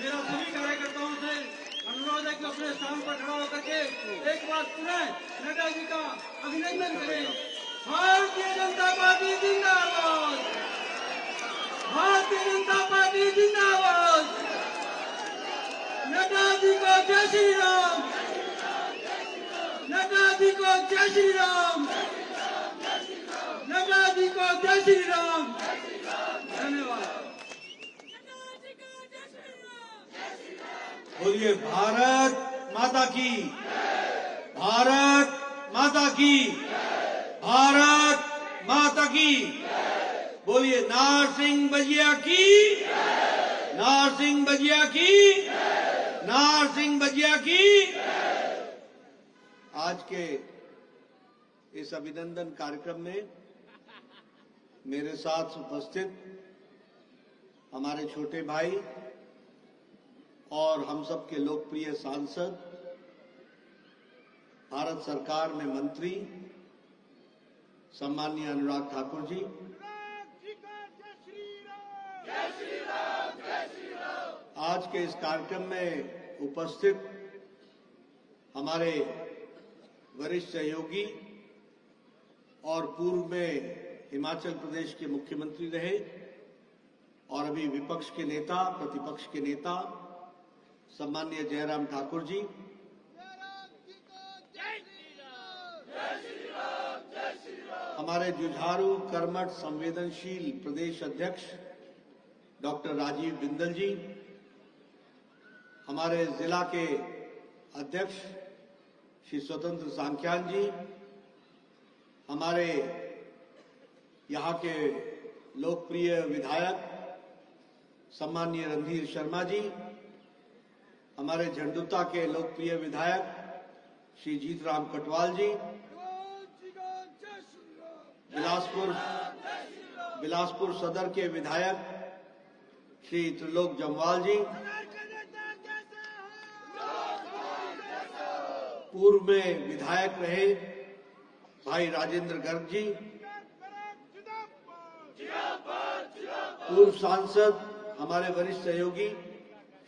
मेरा सभी कार्यकर्ताओं से अनुरोध है कि अपने स्थान पर खड़ा होकर के एक बार पुनः नड्डा जी का अभिनंदन करें। भारतीय जनता पार्टी जिंदाबाद, भारतीय जनता पार्टी जिंदाबाद। नड्डा जी को जय श्री राम, नड्डा जी को जय श्री राम, नड्डा जी को जय श्री राम। धन्यवाद। बोलिए भारत माता की, भारत माता की, भारत माता की। बोलिए नारसिंह बजिया की, नारसिंह बजिया की, नारसिंह बजिया की। आज के इस अभिनंदन कार्यक्रम में मेरे साथ उपस्थित हमारे छोटे भाई और हम सब के लोकप्रिय सांसद, भारत सरकार में मंत्री सम्माननीय अनुराग ठाकुर जी, आज के इस कार्यक्रम में उपस्थित हमारे वरिष्ठ सहयोगी और पूर्व में हिमाचल प्रदेश के मुख्यमंत्री रहे और अभी विपक्ष के नेता, प्रतिपक्ष के नेता सम्माननीय जयराम ठाकुर जी, हमारे जुझारू कर्मठ संवेदनशील प्रदेश अध्यक्ष डॉक्टर राजीव बिंदल जी, हमारे जिला के अध्यक्ष श्री स्वतंत्र सांख्यान जी, हमारे यहाँ के लोकप्रिय विधायक सम्माननीय रणधीर शर्मा जी, हमारे झंडुता के लोकप्रिय विधायक श्री जीतराम कटवाल जी, बिलासपुर सदर के विधायक श्री त्रिलोक जम्वाल जी, पूर्व में विधायक रहे भाई राजेंद्र गर्ग जी, पूर्व सांसद हमारे वरिष्ठ सहयोगी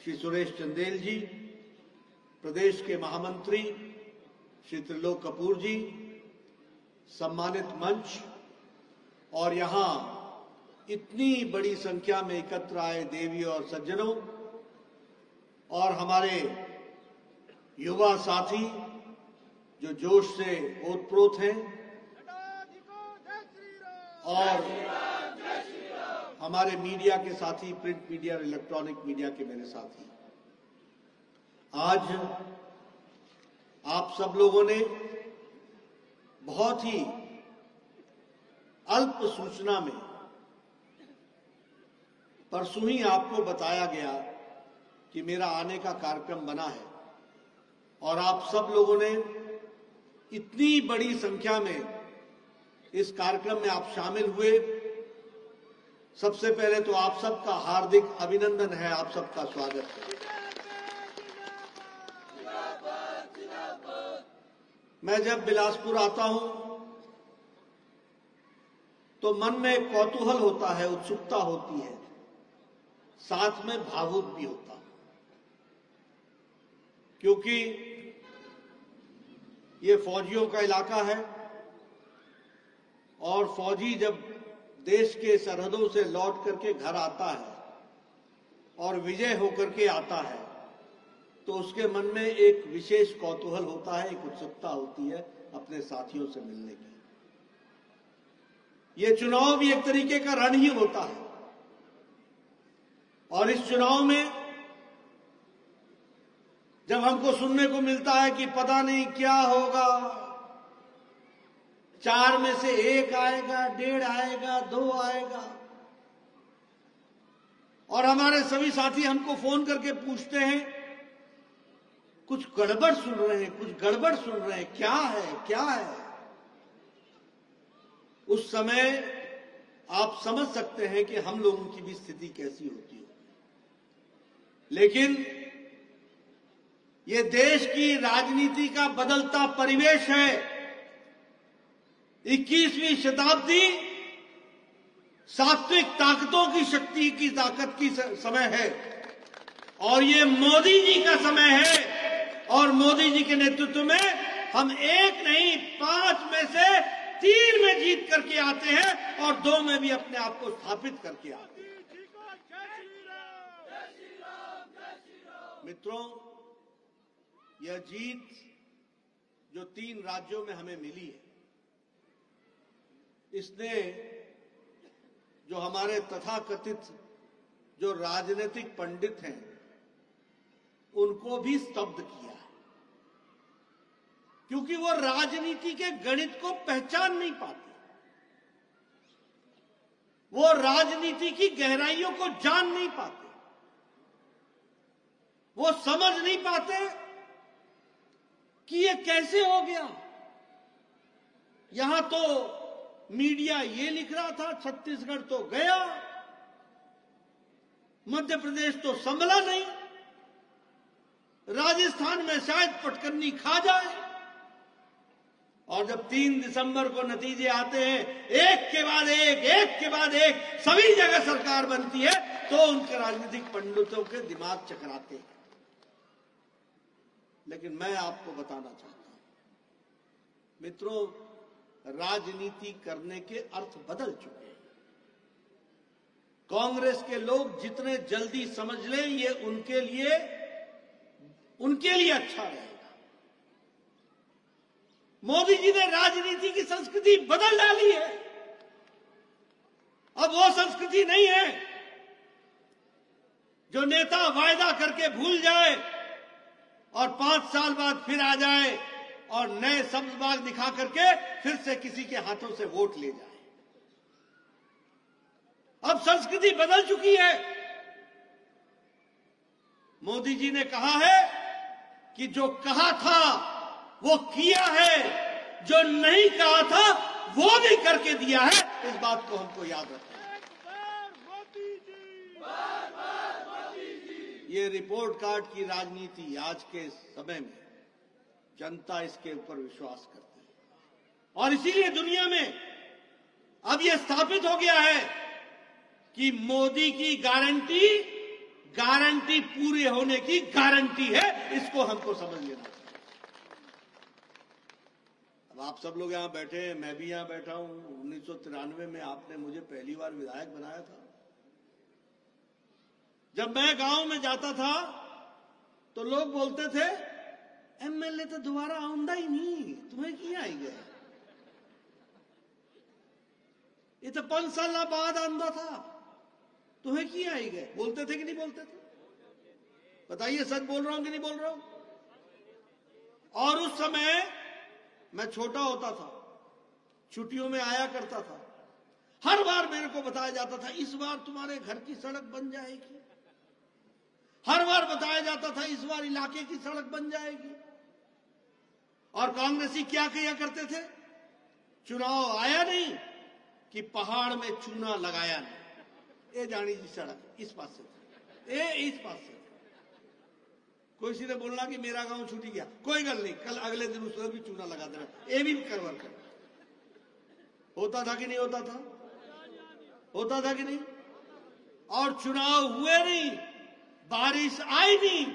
श्री सुरेश चंदेल जी, प्रदेश के महामंत्री श्री त्रिलोक कपूर जी, सम्मानित मंच और यहाँ इतनी बड़ी संख्या में एकत्र आए देवी और सज्जनों और हमारे युवा साथी जो जोश से ओतप्रोत हैं और हमारे मीडिया के साथी, प्रिंट मीडिया और इलेक्ट्रॉनिक मीडिया के मेरे साथी, आज आप सब लोगों ने बहुत ही अल्प सूचना में परसों ही आपको बताया गया कि मेरा आने का कार्यक्रम बना है और आप सब लोगों ने इतनी बड़ी संख्या में इस कार्यक्रम में आप शामिल हुए। सबसे पहले तो आप सबका हार्दिक अभिनंदन है, आप सबका स्वागत है। मैं जब बिलासपुर आता हूं तो मन में कौतूहल होता है, उत्सुकता होती है, साथ में भावुक भी होता है, क्योंकि ये फौजियों का इलाका है और फौजी जब देश के सरहदों से लौट करके घर आता है और विजय होकर के आता है तो उसके मन में एक विशेष कौतूहल होता है, एक उत्सुकता होती है अपने साथियों से मिलने की। ये चुनाव भी एक तरीके का रण ही होता है और इस चुनाव में जब हमको सुनने को मिलता है कि पता नहीं क्या होगा, 4 में से 1 आएगा, 1.5 आएगा, 2 आएगा, और हमारे सभी साथी हमको फोन करके पूछते हैं कुछ गड़बड़ सुन रहे हैं, कुछ गड़बड़ सुन रहे हैं, क्या है, क्या है। उस समय आप समझ सकते हैं कि हम लोगों की भी स्थिति कैसी होती है। लेकिन ये देश की राजनीति का बदलता परिवेश है। 21वीं शताब्दी सात्विक ताकतों की शक्ति की ताकत की समय है और ये मोदी जी का समय है और मोदी जी के नेतृत्व में हम एक नहीं 5 में से 3 में जीत करके आते हैं और 2 में भी अपने आप को स्थापित करके आते हैं। मित्रों, यह जीत जो 3 राज्यों में हमें मिली है, इसने जो हमारे तथाकथित जो राजनीतिक पंडित हैं उनको भी स्तब्ध किया है, क्योंकि वो राजनीति के गणित को पहचान नहीं पाते, वो राजनीति की गहराइयों को जान नहीं पाते, वो समझ नहीं पाते कि ये कैसे हो गया। यहां तो मीडिया ये लिख रहा था छत्तीसगढ़ तो गया, मध्य प्रदेश तो संभला नहीं, राजस्थान में शायद पटकन्नी खा जाए। और जब 3 दिसंबर को नतीजे आते हैं, एक के बाद एक सभी जगह सरकार बनती है, तो उनके राजनीतिक पंडितों के दिमाग चकराते हैं। लेकिन मैं आपको बताना चाहता हूं मित्रों, राजनीति करने के अर्थ बदल चुके हैं। कांग्रेस के लोग जितने जल्दी समझ लें, ये उनके लिए अच्छा रहेगा। मोदी जी ने राजनीति की संस्कृति बदल डाली है। अब वो संस्कृति नहीं है जो नेता वायदा करके भूल जाए और 5 साल बाद फिर आ जाए और नए सब्ज बाग दिखा करके फिर से किसी के हाथों से वोट ले जाए। अब संस्कृति बदल चुकी है। मोदी जी ने कहा है कि जो कहा था वो किया है, जो नहीं कहा था वो भी करके दिया है। इस बात को हमको याद रखना है। ये रिपोर्ट कार्ड की राजनीति आज के समय में जनता इसके ऊपर विश्वास करती है और इसीलिए दुनिया में अब यह स्थापित हो गया है कि मोदी की गारंटी पूरे होने की गारंटी है। इसको हमको समझ लेना चाहिए। अब आप सब लोग यहां बैठे हैं, मैं भी यहां बैठा हूं। 1993 में आपने मुझे पहली बार विधायक बनाया था। जब मैं गांव में जाता था तो लोग बोलते थे, एमएलए तो दोबारा आऊंगा ही नहीं, तुम्हें क्यों आई गए? ये तो 5 साल बाद आंदा था, तुम्हें क्यों आई गए? बोलते थे कि नहीं बोलते थे? बताइए, सच बोल रहा हूं कि नहीं बोल रहा हूं? और उस समय मैं छोटा होता था, छुट्टियों में आया करता था। हर बार मेरे को बताया जाता था, इस बार तुम्हारे घर की सड़क बन जाएगी। हर बार बताया जाता था, इस बार इलाके की सड़क बन जाएगी। और कांग्रेसी क्या किया करते थे? चुनाव आया नहीं कि पहाड़ में चूना लगाया नहीं। ये जानी जी सड़क इस पास से, इस पास से। कोई सी ने बोलना कि मेरा गांव छूटी गया, कोई गल नहीं, कल अगले दिन उसमें भी चूना लगा देना, ये भी करवर कर। होता था कि नहीं होता था? होता था कि नहीं? और चुनाव हुए नहीं, बारिश आई नहीं,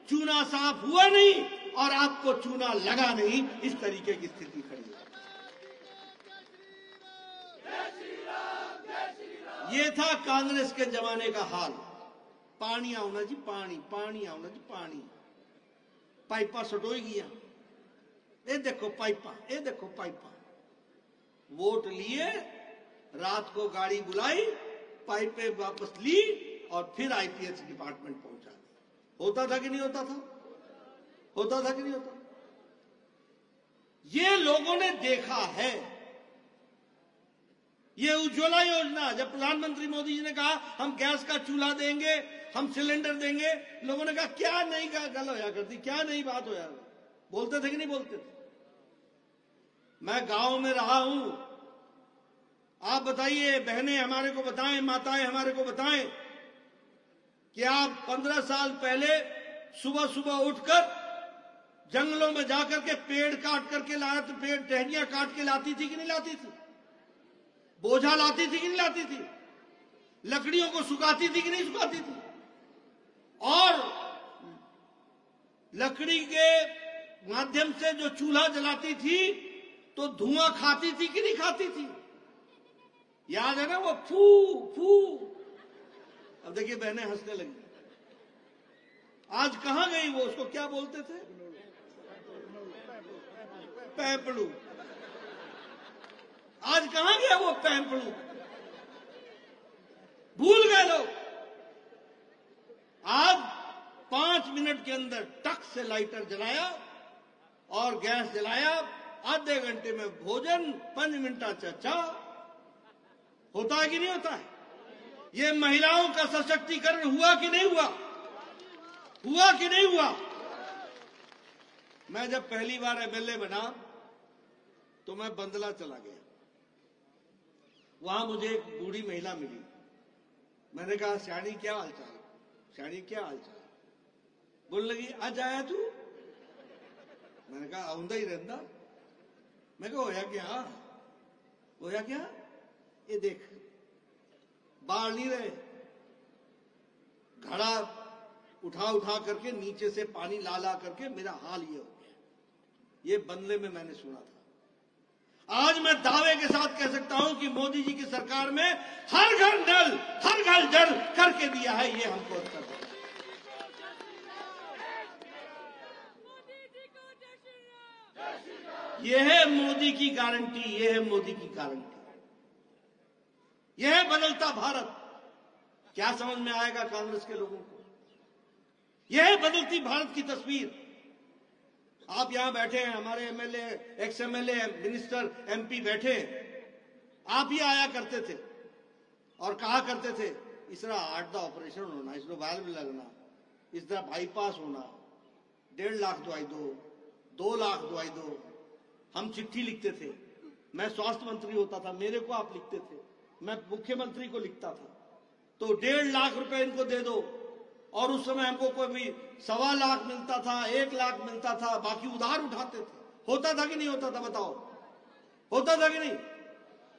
चूना साफ हुआ नहीं और आपको चूना लगा नहीं। इस तरीके की स्थिति खड़ी है। ये था कांग्रेस के जमाने का हाल। पानी आना जी, पानी आना जी, पानी। पाइपा सटोई गया, ये देखो पाइपा, ये देखो पाइपा। वोट लिए, रात को गाड़ी बुलाई, पाइपें वापस ली और फिर आईपीएच डिपार्टमेंट पहुंचा दी। होता था कि नहीं होता था? होता था कि नहीं होता? ये लोगों ने देखा है। ये उज्ज्वला योजना, जब प्रधानमंत्री मोदी जी ने कहा हम गैस का चूल्हा देंगे, हम सिलेंडर देंगे, लोगों ने कहा क्या नई गल होया करती, क्या नई बात होया। बोलते थे कि नहीं बोलते थे? मैं गांव में रहा हूं। आप बताइए, बहनें हमारे को बताएं, माताएं हमारे को बताएं कि आप 15 साल पहले सुबह सुबह उठकर जंगलों में जाकर के पेड़ काट करके लाया, तो पेड़ टहनियां काट के लाती थी कि नहीं लाती थी? बोझा लाती थी कि नहीं लाती थी? लकड़ियों को सुखाती थी कि नहीं सुखाती थी? और लकड़ी के माध्यम से जो चूल्हा जलाती थी तो धुआं खाती थी कि नहीं खाती थी? याद है ना वो फू फू। अब देखिए बहनें हंसने लगी। आज कहां गई वो? उसको क्या बोलते थे? पैपड़ू। आज कहां गया वो पैपड़ू? भूल गए लोग। आज 5 मिनट के अंदर टक से लाइटर जलाया और गैस जलाया, आधे घंटे में भोजन, 5 मिनट चर्चा। होता है कि नहीं होता है? ये महिलाओं का सशक्तिकरण हुआ कि नहीं हुआ? हुआ कि नहीं हुआ? मैं जब पहली बार एमएलए बना तो मैं बंदला चला गया। वहां मुझे एक बूढ़ी महिला मिली। मैंने कहा, श्याणी क्या हालचाल? श्याणी क्या हालचाल? बोलने लगी, आज आया तू? मैंने कहा, आऊंदा ही रहता। मैं कहा, होया क्या? होया क्या? ये देख, बाढ़ नहीं रहे, घड़ा उठा उठा करके नीचे से पानी ला ला करके मेरा हाल ये हो गया। ये बंगले में मैंने सुना था। आज मैं दावे के साथ कह सकता हूं कि मोदी जी की सरकार में हर घर नल, हर घर जल करके दिया है। ये हमको उत्तर है। यह है मोदी की गारंटी, यह है मोदी की गारंटी, यह है बदलता भारत। क्या समझ में आएगा कांग्रेस के लोगों को? यह है बदलती भारत की तस्वीर। आप यहां बैठे हैं, हमारे MLA, ex MLA, minister, MP बैठे हैं। आप ही आया करते थे और कहा करते थे, इस तरह हार्ट का ऑपरेशन होना, इस तरह वाल्व लगना, इस तरह बाईपास होना, 1.5 लाख दवाई दो, 2 लाख दवाई दो। हम चिट्ठी लिखते थे। मैं स्वास्थ्य मंत्री होता था, मेरे को आप लिखते थे, मैं मुख्यमंत्री को लिखता था, तो 1.5 लाख रुपए इनको दे दो। और उस समय हमको कोई भी 1.25 लाख मिलता था, 1 लाख मिलता था, बाकी उधार उठाते थे। होता था कि नहीं होता था? बताओ, होता था कि नहीं?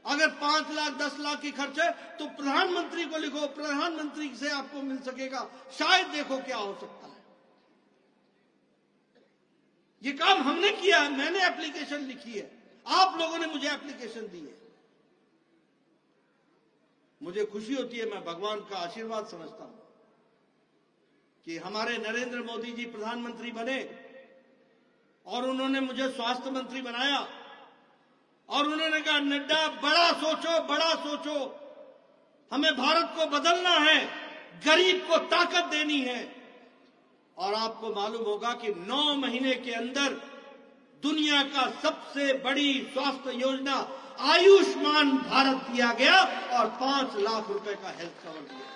अगर 5 लाख 10 लाख की खर्च है तो प्रधानमंत्री को लिखो, प्रधानमंत्री से आपको मिल सकेगा, शायद देखो क्या हो सकता है। ये काम हमने किया है, मैंने एप्लीकेशन लिखी है, आप लोगों ने मुझे एप्लीकेशन दी है। मुझे खुशी होती है, मैं भगवान का आशीर्वाद समझता हूं कि हमारे नरेंद्र मोदी जी प्रधानमंत्री बने और उन्होंने मुझे स्वास्थ्य मंत्री बनाया और उन्होंने कहा, नड्डा बड़ा सोचो, बड़ा सोचो, हमें भारत को बदलना है, गरीब को ताकत देनी है। और आपको मालूम होगा कि 9 महीने के अंदर दुनिया का सबसे बड़ी स्वास्थ्य योजना आयुष्मान भारत दिया गया और 5 लाख रुपए का हेल्थ कवर दिया।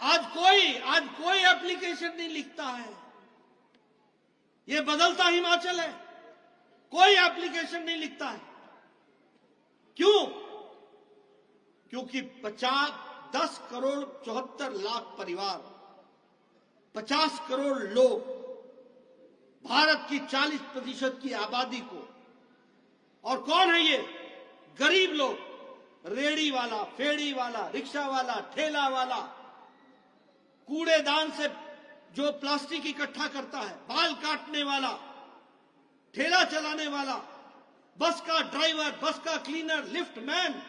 आज कोई एप्लीकेशन नहीं लिखता है। ये बदलता हिमाचल है, कोई एप्लीकेशन नहीं लिखता है। क्यों? क्योंकि 10 करोड़ 74 लाख परिवार, 50 करोड़ लोग, भारत की 40% की आबादी को, और कौन है ये? गरीब लोग, रेड़ी वाला, फेड़ी वाला, रिक्शा वाला, ठेला वाला, कूड़ेदान से जो प्लास्टिक इकट्ठा करता है, बाल काटने वाला, ठेला चलाने वाला, बस का ड्राइवर, बस का क्लीनर, लिफ्ट मैन,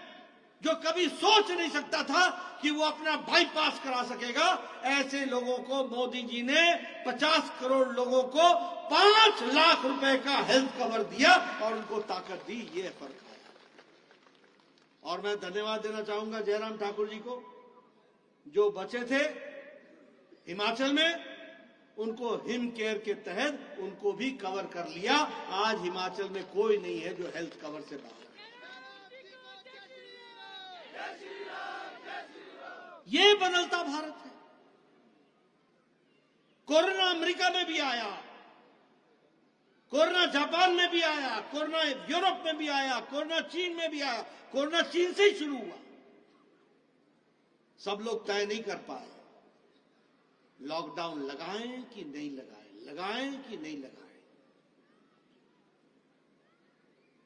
जो कभी सोच नहीं सकता था कि वो अपना बाईपास करा सकेगा, ऐसे लोगों को मोदी जी ने 50 करोड़ लोगों को 5 लाख रुपए का हेल्थ कवर दिया और उनको ताकत दी। ये फर्क आया। और मैं धन्यवाद देना चाहूंगा जयराम ठाकुर जी को, जो बचे थे हिमाचल में, उनको हिम केयर के तहत उनको भी कवर कर लिया। आज हिमाचल में कोई नहीं है जो हेल्थ कवर से बाहर। ये बदलता भारत है। कोरोना अमेरिका में भी आया, कोरोना जापान में भी आया, कोरोना यूरोप में भी आया, कोरोना चीन में भी आया, कोरोना चीन से ही शुरू हुआ। सब लोग तय नहीं कर पाए लॉकडाउन लगाएं कि नहीं लगाएं, लगाएं कि नहीं लगाएं।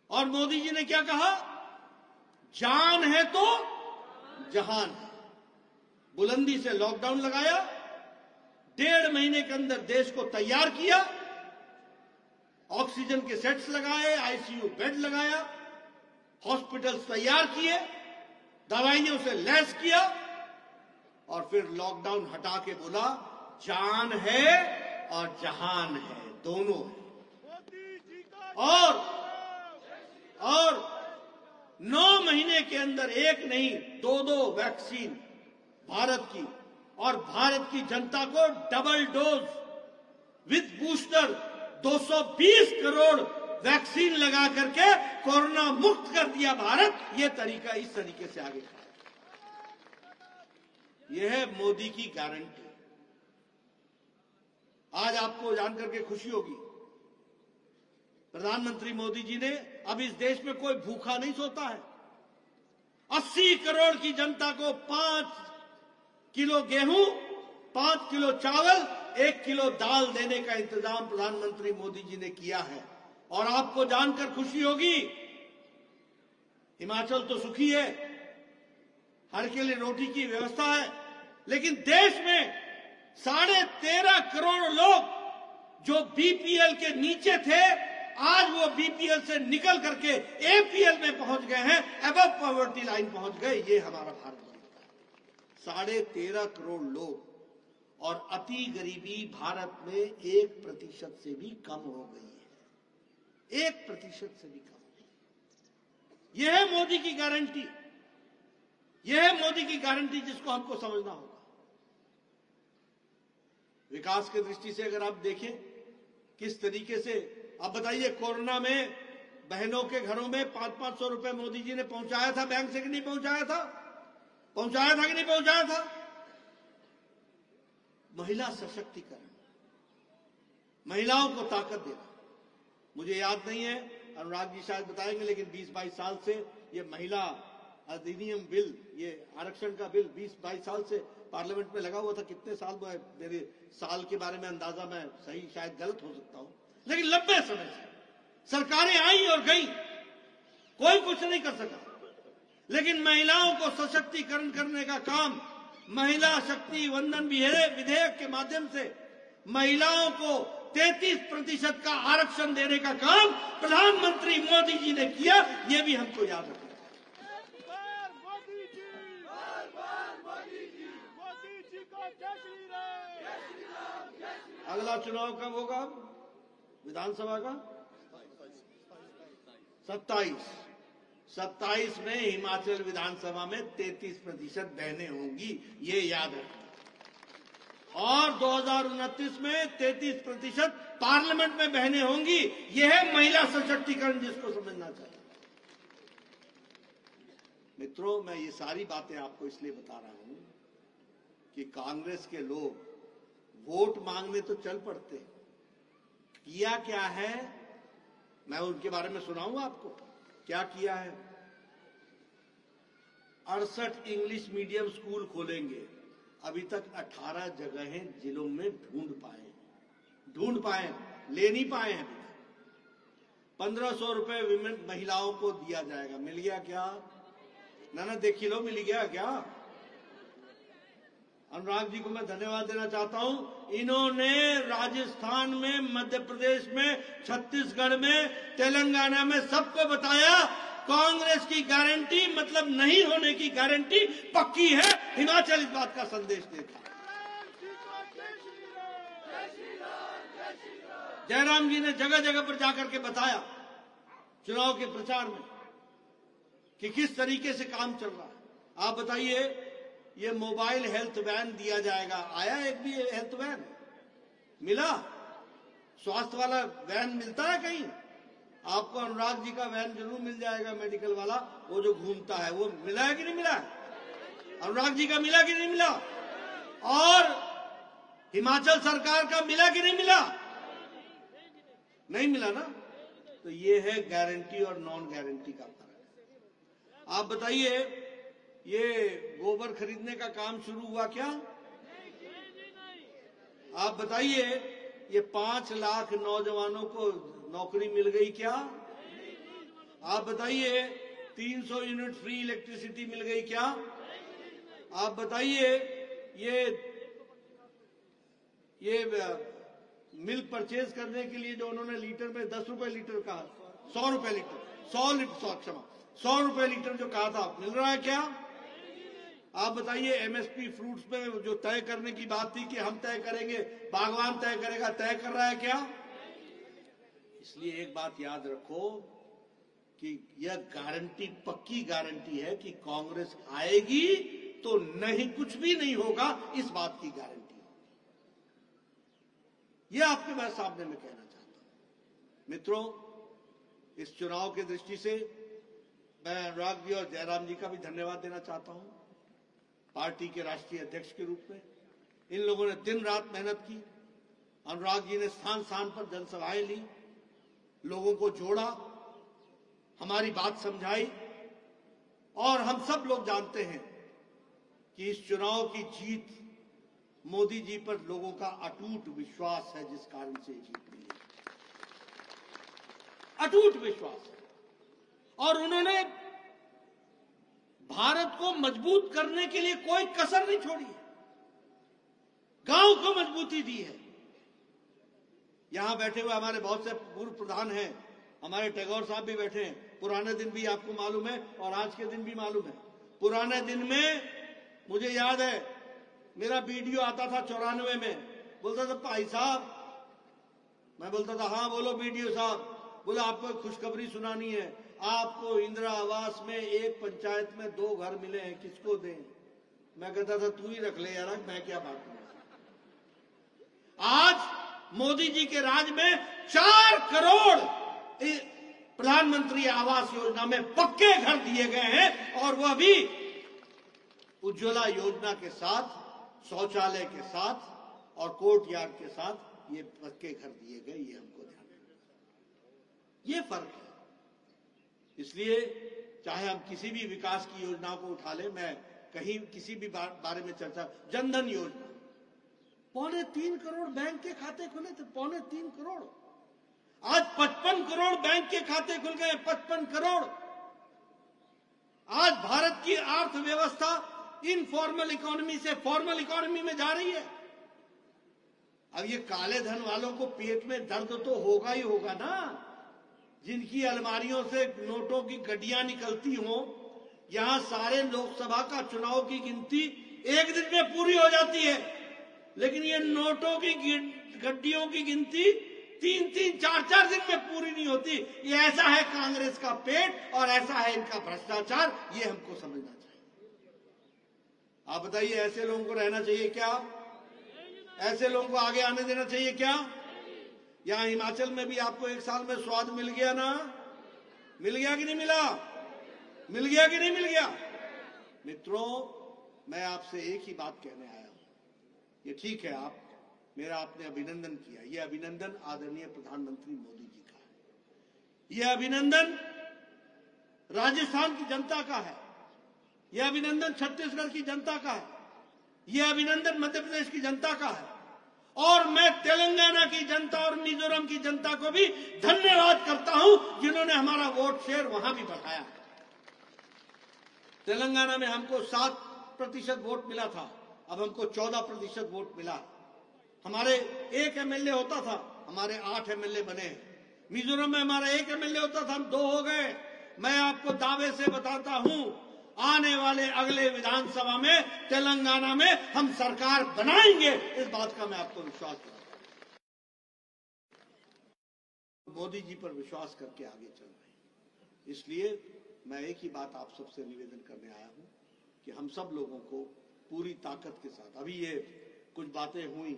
और मोदी जी ने क्या कहा? जान है तो जहान है। बुलंदी से लॉकडाउन लगाया, 1.5 महीने के अंदर देश को तैयार किया, ऑक्सीजन के सेट्स लगाए, आईसीयू बेड लगाया, हॉस्पिटल्स तैयार किए, दवाइयों से लैस किया और फिर लॉकडाउन हटा के बोला जान है और जहान है, दोनों है। और 9 महीने के अंदर एक नहीं 2 वैक्सीन भारत की, और भारत की जनता को double dose with booster 220 crore vaccine लगा करके कोरोना मुक्त कर दिया भारत। यह तरीका इस तरीके से आगे बढ़ा। यह है मोदी की गारंटी। आज आपको जानकर के खुशी होगी, प्रधानमंत्री मोदी जी ने, अब इस देश में कोई भूखा नहीं सोता है। 80 करोड़ की जनता को 5 किलो गेहूं, 5 किलो चावल, 1 किलो दाल देने का इंतजाम प्रधानमंत्री मोदी जी ने किया है। और आपको जानकर खुशी होगी, हिमाचल तो सुखी है, हर के लिए रोटी की व्यवस्था है, लेकिन देश में 13.5 करोड़ लोग जो बीपीएल के नीचे थे, आज वो बीपीएल से निकल करके एपीएल में पहुंच गए हैं, अबव पॉवर्टी लाइन पहुंच गए। ये हमारा भारत है। 13.5 करोड़ लोग, और अति गरीबी भारत में 1% से भी कम हो गई है, 1% से भी कम। यह है मोदी की गारंटी, यह है मोदी की गारंटी जिसको हमको समझना होगा। विकास की दृष्टि से अगर आप देखें किस तरीके से, आप बताइए, कोरोना में बहनों के घरों में 500-500 रुपए मोदी जी ने पहुंचाया था बैंक से कि नहीं पहुंचाया था? पहुंचाया था कि नहीं पहुंचाया था? महिला सशक्तिकरण, महिलाओं को ताकत देना। मुझे याद नहीं है, अनुराग जी शायद बताएंगे, लेकिन 20-22 साल से ये महिला अधिनियम बिल, ये आरक्षण का बिल 20-22 साल से पार्लियामेंट में लगा हुआ था। कितने साल हुआ है, मेरे साल के बारे में अंदाजा मैं सही शायद गलत हो सकता हूं, लेकिन लंबे समय से सरकारें आई और गई, कोई कुछ नहीं कर सका। लेकिन महिलाओं को सशक्तिकरण करने का काम, महिला शक्ति वंदन विधेयक के माध्यम से महिलाओं को 33% का आरक्षण देने का काम प्रधानमंत्री मोदी जी ने किया। यह भी हमको याद रखना। अगला चुनाव कब होगा विधानसभा का? 27 में हिमाचल विधानसभा में 33% बहनें होंगी, ये याद रखना। और 2029 में 33% पार्लियामेंट में बहनें होंगी। यह है महिला सशक्तिकरण, जिसको समझना चाहिए। मित्रों, मैं ये सारी बातें आपको इसलिए बता रहा हूं कि कांग्रेस के लोग वोट मांगने तो चल पड़ते, किया क्या है मैं उनके बारे में सुनाऊंगा आपको। क्या किया है? 68 इंग्लिश मीडियम स्कूल खोलेंगे। अभी तक 18 जगहें जिलों में ढूंढ पाए, ले नहीं पाए हैं। 1500 रुपए विमेन महिलाओं को दिया जाएगा। मिल गया क्या? ना देखी लो, मिल गया क्या? अनुराग जी को मैं धन्यवाद देना चाहता हूं। इन्होंने राजस्थान में, मध्य प्रदेश में, छत्तीसगढ़ में, तेलंगाना में सबको बताया कांग्रेस की गारंटी मतलब नहीं होने की गारंटी पक्की है। हिमाचल इस बात का संदेश देता है। जयराम जी ने जगह जगह पर जाकर के बताया चुनाव के प्रचार में कि किस तरीके से काम चल रहा है। आप बताइए, ये मोबाइल हेल्थ वैन दिया जाएगा, आया एक भी हेल्थ वैन? मिला? स्वास्थ्य वाला वैन मिलता है कहीं? आपको अनुराग जी का वैन जरूर मिल जाएगा, मेडिकल वाला, वो जो घूमता है, वो मिला है कि नहीं मिला? अनुराग जी का मिला कि नहीं मिला? और हिमाचल सरकार का मिला कि नहीं मिला? नहीं मिला ना। तो ये है गारंटी और नॉन गारंटी का फर्क। आप बताइए, ये गोबर खरीदने का काम शुरू हुआ क्या? आप बताइए, ये 5 लाख नौजवानों को नौकरी मिल गई क्या? आप बताइए, 300 यूनिट फ्री इलेक्ट्रिसिटी मिल गई क्या? आप बताइए, ये मिल्क परचेज करने के लिए जो उन्होंने लीटर में 10 रुपए लीटर कहा, 100 रुपए लीटर, क्षमा 100 रुपए लीटर जो कहा था, मिल रहा है क्या? आप बताइए। एमएसपी फ्रूट्स में जो तय करने की बात थी कि हम तय करेंगे, बागवान तय करेगा, तय कर रहा है क्या? इसलिए एक बात याद रखो कि यह गारंटी, पक्की गारंटी है कि कांग्रेस आएगी तो नहीं, कुछ भी नहीं होगा, इस बात की गारंटी। यह आपके मैं सामने में कहना चाहता हूं। मित्रों, इस चुनाव की दृष्टि से मैं अनुराग जी और जयराम जी का भी धन्यवाद देना चाहता हूं। पार्टी के राष्ट्रीय अध्यक्ष के रूप में इन लोगों ने दिन रात मेहनत की। अनुराग जी ने स्थान स्थान पर जनसभाएं ली, लोगों को जोड़ा, हमारी बात समझाई, और हम सब लोग जानते हैं कि इस चुनाव की जीत मोदी जी पर लोगों का अटूट विश्वास है, जिस कारण से जीत मिली, अटूट विश्वास है। और उन्होंने भारत को मजबूत करने के लिए कोई कसर नहीं छोड़ी है, गांव को मजबूती दी है। यहां बैठे हुए हमारे बहुत से पूर्व प्रधान हैं, हमारे टैगोर साहब भी बैठे हैं। पुराने दिन भी आपको मालूम है और आज के दिन भी मालूम है। पुराने दिन में मुझे याद है, मेरा वीडियो आता था 94 में, बोलता था भाई साहब, मैं बोलता था हाँ बोलो वीडियो साहब। बोला आपको खुशखबरी सुनानी है, आपको इंदिरा आवास में एक पंचायत में 2 घर मिले हैं, किसको दें? मैं कहता था तू ही रख ले यार, मैं क्या बात करूं। आज मोदी जी के राज में 4 करोड़ प्रधानमंत्री आवास योजना में पक्के घर दिए गए हैं, और वह भी उज्ज्वला योजना के साथ, शौचालय के साथ और कोर्ट यार्ड के साथ ये पक्के घर दिए गए। ये हमको ध्यान रखना, ये फर्क है। इसलिए चाहे हम किसी भी विकास की योजना को उठा ले, मैं कहीं किसी भी बारे में चर्चा, जनधन योजना, 3.25 करोड़ बैंक के खाते खुले थे, 3.25 करोड़। आज 55 करोड़ बैंक के खाते खुल गए, 55 करोड़। आज भारत की अर्थव्यवस्था इनफॉर्मल इकोनॉमी से फॉर्मल इकोनॉमी में जा रही है। अब ये काले धन वालों को पेट में दर्द तो होगा ही होगा ना, जिनकी अलमारियों से नोटों की गड्डियां निकलती हों। यहां सारे लोकसभा का चुनाव की गिनती एक दिन में पूरी हो जाती है, लेकिन ये नोटों की गड्डियों की गिनती 3-3, 4-4 दिन में पूरी नहीं होती। ये ऐसा है कांग्रेस का पेट और ऐसा है इनका भ्रष्टाचार, ये हमको समझना चाहिए। आप बताइए, ऐसे लोगों को रहना चाहिए क्या? ऐसे लोगों को आगे आने देना चाहिए क्या? यहां हिमाचल में भी आपको 1 साल में स्वाद मिल गया ना? मिल गया कि नहीं मिला? मिल गया कि नहीं मिल गया? मित्रों, मैं आपसे एक ही बात कहने आया हूं। ये ठीक है, आपने अभिनंदन किया, ये अभिनंदन आदरणीय प्रधानमंत्री मोदी जी का है, ये अभिनंदन राजस्थान की जनता का है, यह अभिनंदन छत्तीसगढ़ की जनता का है, यह अभिनंदन मध्य प्रदेश की जनता का है, और मैं तेलंगाना की जनता और मिजोरम की जनता को भी धन्यवाद करता हूं, जिन्होंने हमारा वोट शेयर वहां भी बढ़ाया। तेलंगाना में हमको 7% वोट मिला था, अब हमको 14% वोट मिला। हमारे 1 एमएलए होता था, हमारे 8 एमएलए बने। मिजोरम में हमारा 1 एमएलए होता था, हम 2 हो गए। मैं आपको दावे से बताता हूं, आने वाले अगले विधानसभा में तेलंगाना में हम सरकार बनाएंगे, इस बात का मैं आपको विश्वास दिलाता हूं। मोदी जी पर विश्वास करके आगे चल रहे हैं। इसलिए मैं एक ही बात आप सबसे निवेदन करने आया हूं कि हम सब लोगों को पूरी ताकत के साथ, अभी ये कुछ बातें हुई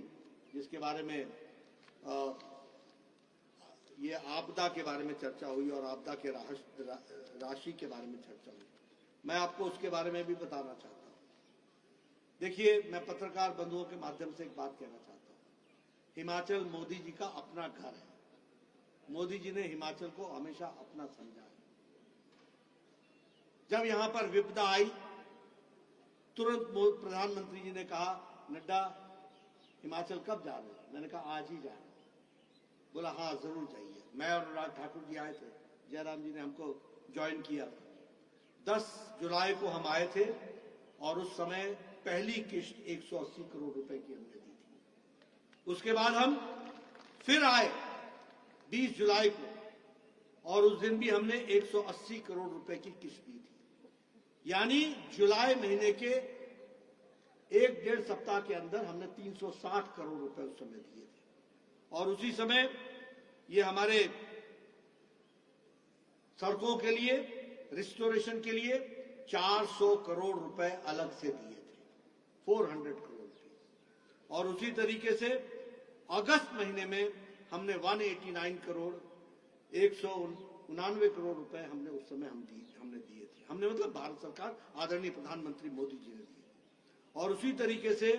जिसके बारे में ये आपदा के बारे में चर्चा हुई और आपदा के राशि के बारे में चर्चा हुई, मैं आपको उसके बारे में भी बताना चाहता हूं। देखिए, मैं पत्रकार बंधुओं के माध्यम से एक बात कहना चाहता हूं। हिमाचल मोदी जी का अपना घर है। मोदी जी ने हिमाचल को हमेशा अपना समझा है। जब यहां पर विपदा आई, तुरंत प्रधानमंत्री जी ने कहा, नड्डा हिमाचल कब जा रहे हो? मैंने कहा आज ही जा रहे हो। बोला हाँ जरूर जाइए। मैं और अनुराग ठाकुर जी आए थे, जयराम जी ने हमको ज्वाइन किया। 10 जुलाई को हम आए थे और उस समय पहली किश्त 180 करोड़ रुपए की हमने दी थी। उसके बाद हम फिर आए 20 जुलाई को, और उस दिन भी हमने 180 करोड़ रुपए की किश्त दी थी। यानी जुलाई महीने के 1-1.5 सप्ताह के अंदर हमने 360 करोड़ रुपए उस समय दिए थे। और उसी समय ये हमारे सड़कों के लिए, रिस्टोरेशन के लिए 400 करोड़ रुपए अलग से दिए थे, 400 करोड़ रुपए। और उसी तरीके से अगस्त महीने में हमने 189 करोड़ 199 करोड़ रुपए हमने उस समय हमने दिए थे। हमने मतलब भारत सरकार, आदरणीय प्रधानमंत्री मोदी जी ने दिए। और उसी तरीके से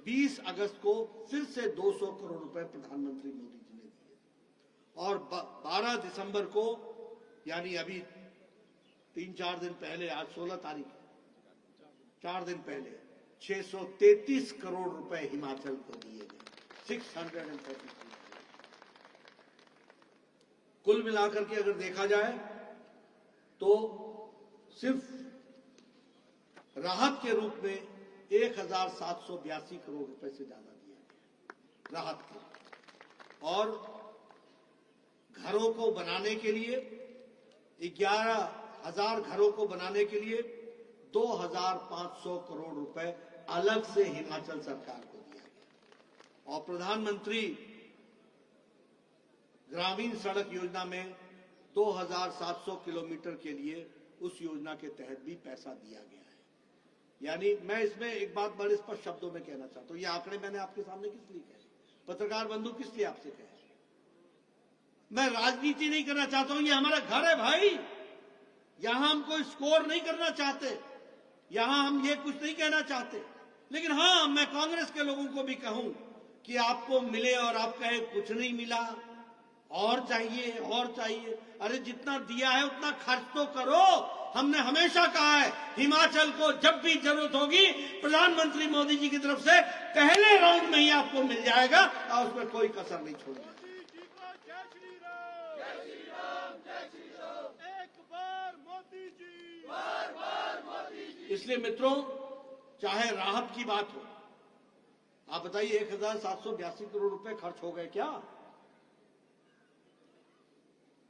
20 अगस्त को फिर से 200 करोड़ रुपए प्रधानमंत्री मोदी जी ने दिए। और 12 दिसंबर को, यानी अभी 3-4 दिन पहले, आज 16 तारीख है, 4 दिन पहले 633 करोड़ रुपए हिमाचल को दिए गए, 633। कुल मिलाकर के अगर देखा जाए तो सिर्फ राहत के रूप में 1782 करोड़ रुपए से ज्यादा दिया गया राहत के। और घरों को बनाने के लिए 11,000 घरों को बनाने के लिए 2,500 करोड़ रुपए अलग से हिमाचल सरकार को दिया गया। और प्रधानमंत्री ग्रामीण सड़क योजना में 2,700 किलोमीटर के लिए उस योजना के तहत भी पैसा दिया गया है। यानी मैं इसमें एक बात बड़े स्पष्ट शब्दों में कहना चाहता हूं, ये आंकड़े मैंने आपके सामने किस लिए कहे, पत्रकार बंधु किस लिए आपसे कहे। मैं राजनीति नहीं करना चाहता हूं, ये हमारा घर है भाई। यहां हम कोई स्कोर नहीं करना चाहते, यहां हम ये कुछ नहीं कहना चाहते। लेकिन हां, मैं कांग्रेस के लोगों को भी कहूं कि आपको मिले और आप कहे कुछ नहीं मिला, और चाहिए और चाहिए। अरे जितना दिया है उतना खर्च तो करो। हमने हमेशा कहा है हिमाचल को जब भी जरूरत होगी प्रधानमंत्री मोदी जी की तरफ से पहले राउंड में ही आपको मिल जाएगा, और उसमें कोई कसर नहीं छोड़ेगा। इसलिए मित्रों, चाहे राहत की बात हो, आप बताइए 1782 करोड़ रुपए खर्च हो गए क्या?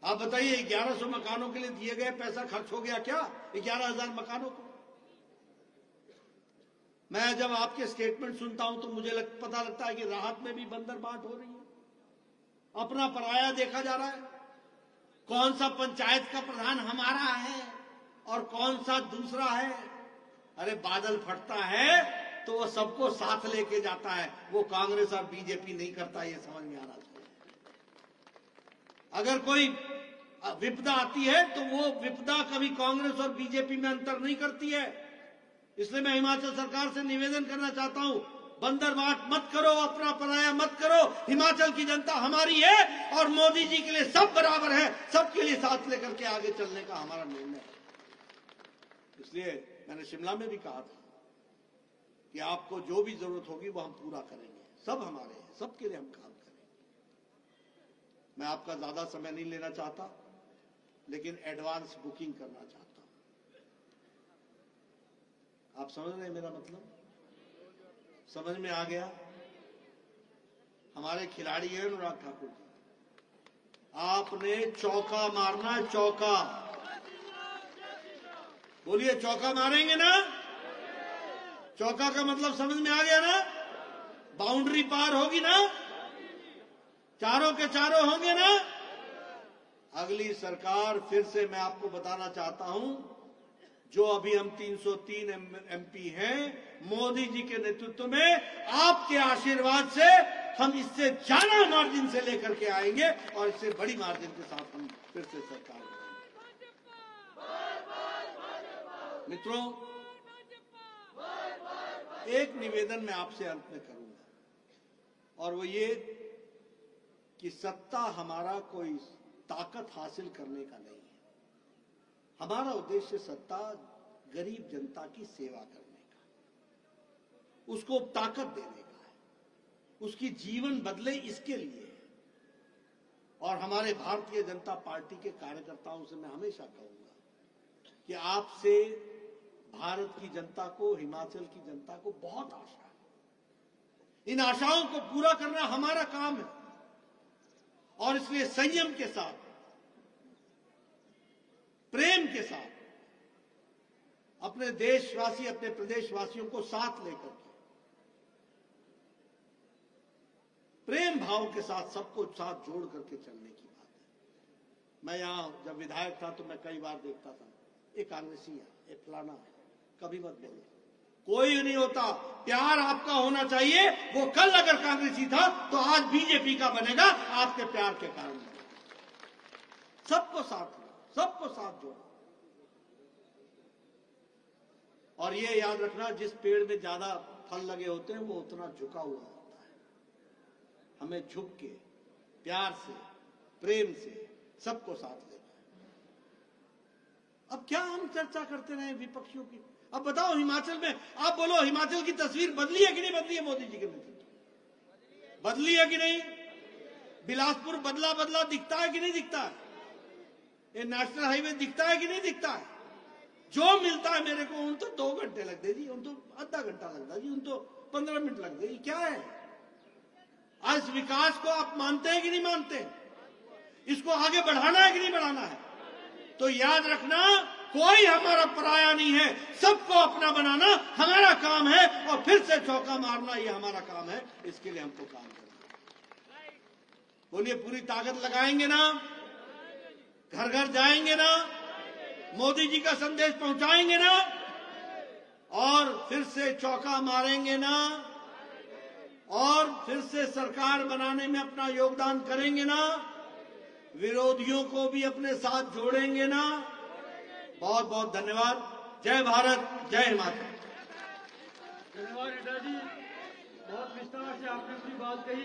आप बताइए 1100 मकानों के लिए दिए गए पैसा खर्च हो गया क्या? 11,000 मकानों को। मैं जब आपके स्टेटमेंट सुनता हूं तो मुझे पता लगता है कि राहत में भी बंदर बांट हो रही है, अपना पराया देखा जा रहा है। कौन सा पंचायत का प्रधान हमारा है और कौन सा दूसरा है। अरे बादल फटता है तो वो सबको साथ लेके जाता है, वो कांग्रेस और बीजेपी नहीं करता, ये समझ में आना चाहिए। अगर कोई विपदा आती है तो वो विपदा कभी कांग्रेस और बीजेपी में अंतर नहीं करती है। इसलिए मैं हिमाचल सरकार से निवेदन करना चाहता हूं, बंदर बांट मत करो, अपना पराया मत करो। हिमाचल की जनता हमारी है और मोदी जी के लिए सब बराबर है, सबके लिए साथ लेकर के आगे चलने का हमारा निर्णय है। इसलिए मैंने शिमला में भी कहा था कि आपको जो भी जरूरत होगी वो हम पूरा करेंगे, सब हमारे हैं, सबके लिए हम काम करेंगे। मैं आपका ज्यादा समय नहीं लेना चाहता, लेकिन एडवांस बुकिंग करना चाहता हूं। आप समझ रहे हैं मेरा मतलब? समझ में आ गया? हमारे खिलाड़ी हैं अनुराग ठाकुर जी, आपने चौका मारना, चौका। बोलिए चौका मारेंगे ना? चौका का मतलब समझ में आ गया ना? बाउंड्री पार होगी ना? चारों के चारों होंगे ना? अगली सरकार, फिर से मैं आपको बताना चाहता हूं, जो अभी हम 303 एमपी हैं, मोदी जी के नेतृत्व में आपके आशीर्वाद से हम इससे ज्यादा मार्जिन से लेकर के आएंगे और इससे बड़ी मार्जिन के साथ हम फिर से सरकार बनाएंगे। मित्रों, एक निवेदन मैं आपसे अंत में करूंगा, और वो ये कि सत्ता हमारा कोई ताकत हासिल करने का नहीं है। हमारा उद्देश्य सत्ता गरीब जनता की सेवा करने का, उसको ताकत देने का है, उसकी जीवन बदले इसके लिए है। और हमारे भारतीय जनता पार्टी के कार्यकर्ताओं से मैं हमेशा कहूंगा कि आपसे भारत की जनता को, हिमाचल की जनता को बहुत आशा है। इन आशाओं को पूरा करना हमारा काम है और इसलिए संयम के साथ, प्रेम के साथ अपने देशवासी, अपने प्रदेशवासियों को साथ लेकर के, प्रेम भाव के साथ सबको साथ जोड़ करके चलने की बात है। मैं यहां जब विधायक था तो मैं कई बार देखता था, एक कांग्रेसी है, एक फलाना है, कभी मत बोलो, कोई नहीं होता। प्यार आपका होना चाहिए। वो कल अगर कांग्रेसी था तो आज बीजेपी का बनेगा, आपके प्यार के कारण। सबको साथ लो, सबको साथ जोड़ो। और ये याद रखना, जिस पेड़ में ज्यादा फल लगे होते हैं वो उतना झुका हुआ होता है। हमें झुक के, प्यार से, प्रेम से सबको साथ लेना है। अब क्या हम चर्चा करते रहे विपक्षियों की? अब बताओ, हिमाचल में आप बोलो, हिमाचल की तस्वीर बदली है कि नहीं बदली है मोदी जी के नेतृत्व? बदली है कि नहीं? बिलासपुर बदला बदला दिखता है कि नहीं दिखता है? ये नेशनल हाईवे दिखता है कि नहीं दिखता है? जो मिलता है मेरे को, उन तो 2 घंटे लगते जी, उन तो आधा घंटा लगता जी, उन तो 15 मिनट लगते। ये क्या है? आज विकास को आप मानते हैं कि नहीं मानते? इसको आगे बढ़ाना है कि नहीं बढ़ाना है? तो याद रखना, कोई हमारा पराया नहीं है, सबको अपना बनाना हमारा काम है और फिर से चौका मारना ये हमारा काम है। इसके लिए हमको काम करना है। बोलिए, पूरी ताकत लगाएंगे ना? घर घर जाएंगे ना? मोदी जी का संदेश पहुंचाएंगे ना? और फिर से चौका मारेंगे ना? और फिर से सरकार बनाने में अपना योगदान करेंगे ना? विरोधियों को भी अपने साथ जोड़ेंगे ना? बहुत बहुत धन्यवाद। जय भारत, जय हिमाचल। धन्यवाद रीटा जी, बहुत विस्तार से आपने अपनी बात कही।